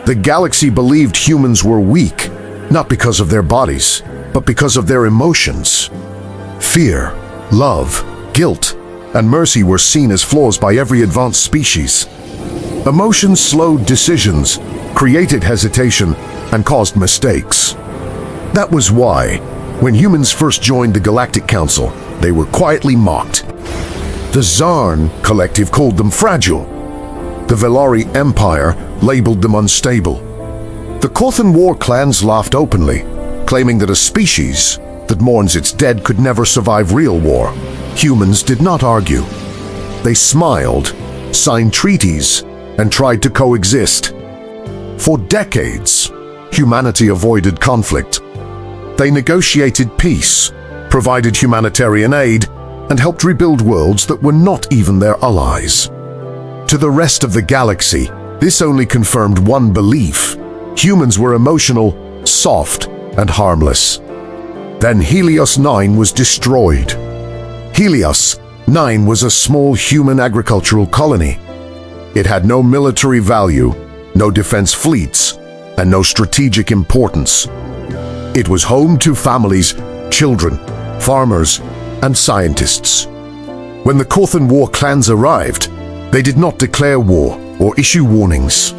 The galaxy believed humans were weak, not because of their bodies, but because of their emotions. Fear, love, guilt, and mercy were seen as flaws by every advanced species. Emotions slowed decisions, created hesitation, and caused mistakes. That was why, when humans first joined the Galactic Council, they were quietly mocked. The Zarn Collective called them fragile. The Velari Empire labeled them unstable. The Kothan war clans laughed openly, claiming that a species that mourns its dead could never survive real war. Humans did not argue. They smiled, signed treaties, and tried to coexist. For decades, humanity avoided conflict. They negotiated peace, provided humanitarian aid, and helped rebuild worlds that were not even their allies. To the rest of the galaxy, this only confirmed one belief: humans were emotional, soft, and harmless. Then Helios 9 was destroyed. Helios 9 was a small human agricultural colony. It had no military value, no defense fleets, and no strategic importance. It was home to families, children, farmers, and scientists. When the Kothan war clans arrived, they did not declare war or issue warnings.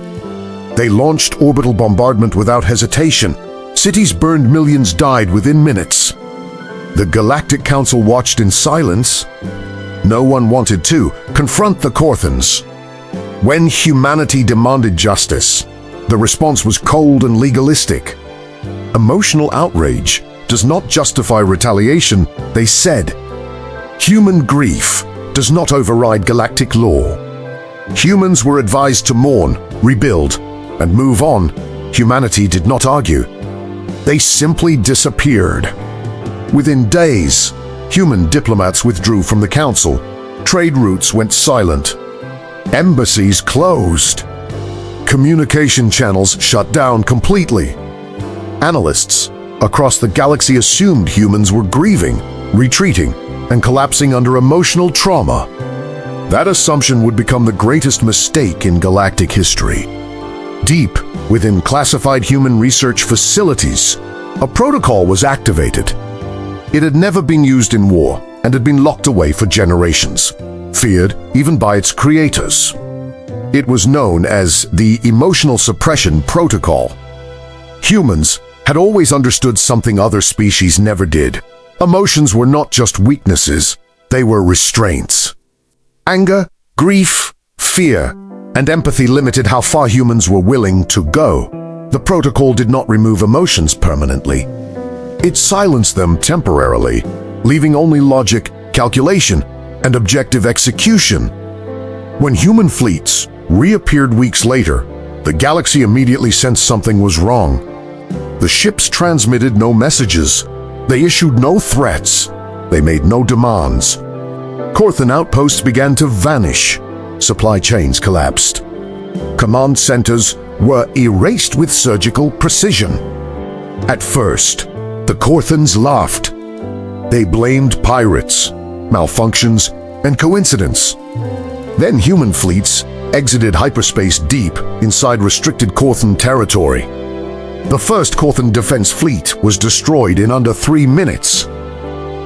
They launched orbital bombardment without hesitation. Cities burned, millions died within minutes. The Galactic Council watched in silence. No one wanted to confront the Kothans. When humanity demanded justice, the response was cold and legalistic. Emotional outrage does not justify retaliation, they said. Human grief does not override galactic law. Humans were advised to mourn, rebuild, and move on. Humanity did not argue. They simply disappeared. Within days, human diplomats withdrew from the council. Trade routes went silent. Embassies closed. Communication channels shut down completely. Analysts across the galaxy assumed humans were grieving, retreating, and collapsing under emotional trauma. That assumption would become the greatest mistake in galactic history. Deep within classified human research facilities, a protocol was activated. It had never been used in war and had been locked away for generations, feared even by its creators. It was known as the Emotional Suppression Protocol. Humans had always understood something other species never did. Emotions were not just weaknesses, they were restraints. Anger, grief, fear, and empathy limited how far humans were willing to go. The protocol did not remove emotions permanently. It silenced them temporarily, leaving only logic, calculation, and objective execution. When human fleets reappeared weeks later, the galaxy immediately sensed something was wrong. The ships transmitted no messages. They issued no threats. They made no demands. Kothan outposts began to vanish. Supply chains collapsed. Command centers were erased with surgical precision. At first, the Kothans laughed. They blamed pirates, malfunctions, and coincidence. Then human fleets exited hyperspace deep inside restricted Kothan territory. The first Kothan defense fleet was destroyed in under 3 minutes.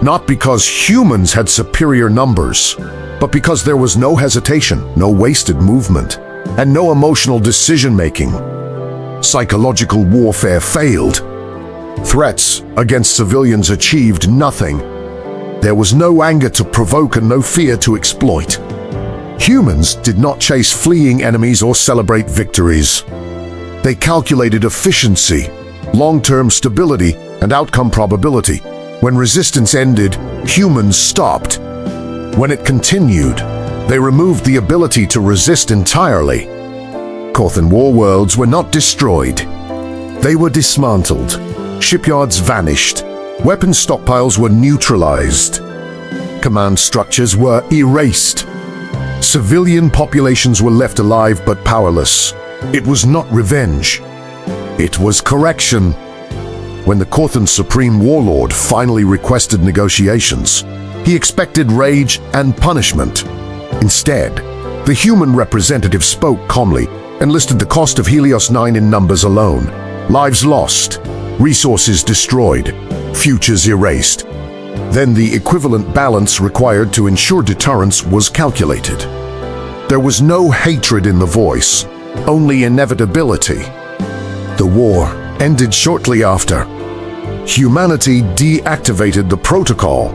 Not because humans had superior numbers, but because there was no hesitation, no wasted movement, and no emotional decision-making. Psychological warfare failed. Threats against civilians achieved nothing. There was no anger to provoke and no fear to exploit. Humans did not chase fleeing enemies or celebrate victories. They calculated efficiency, long-term stability, and outcome probability. When resistance ended, humans stopped. When it continued, they removed the ability to resist entirely. Kothan war worlds were not destroyed. They were dismantled. Shipyards vanished. Weapon stockpiles were neutralized. Command structures were erased. Civilian populations were left alive but powerless. It was not revenge. It was correction. When the Kothan Supreme Warlord finally requested negotiations, He expected rage and punishment. Instead, the human representative spoke calmly and listed the cost of Helios 9 in numbers alone. Lives lost, resources destroyed, futures erased. Then the equivalent balance required to ensure deterrence was calculated. There was no hatred in the voice, only inevitability. The war ended shortly after. Humanity deactivated the protocol.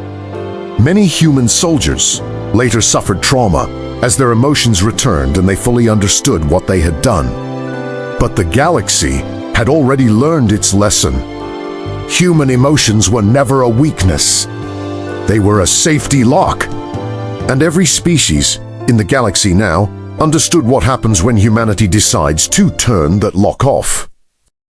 Many human soldiers later suffered trauma as their emotions returned and they fully understood what they had done. But the galaxy had already learned its lesson. Human emotions were never a weakness. They were a safety lock. And every species in the galaxy now understood what happens when humanity decides to turn that lock off.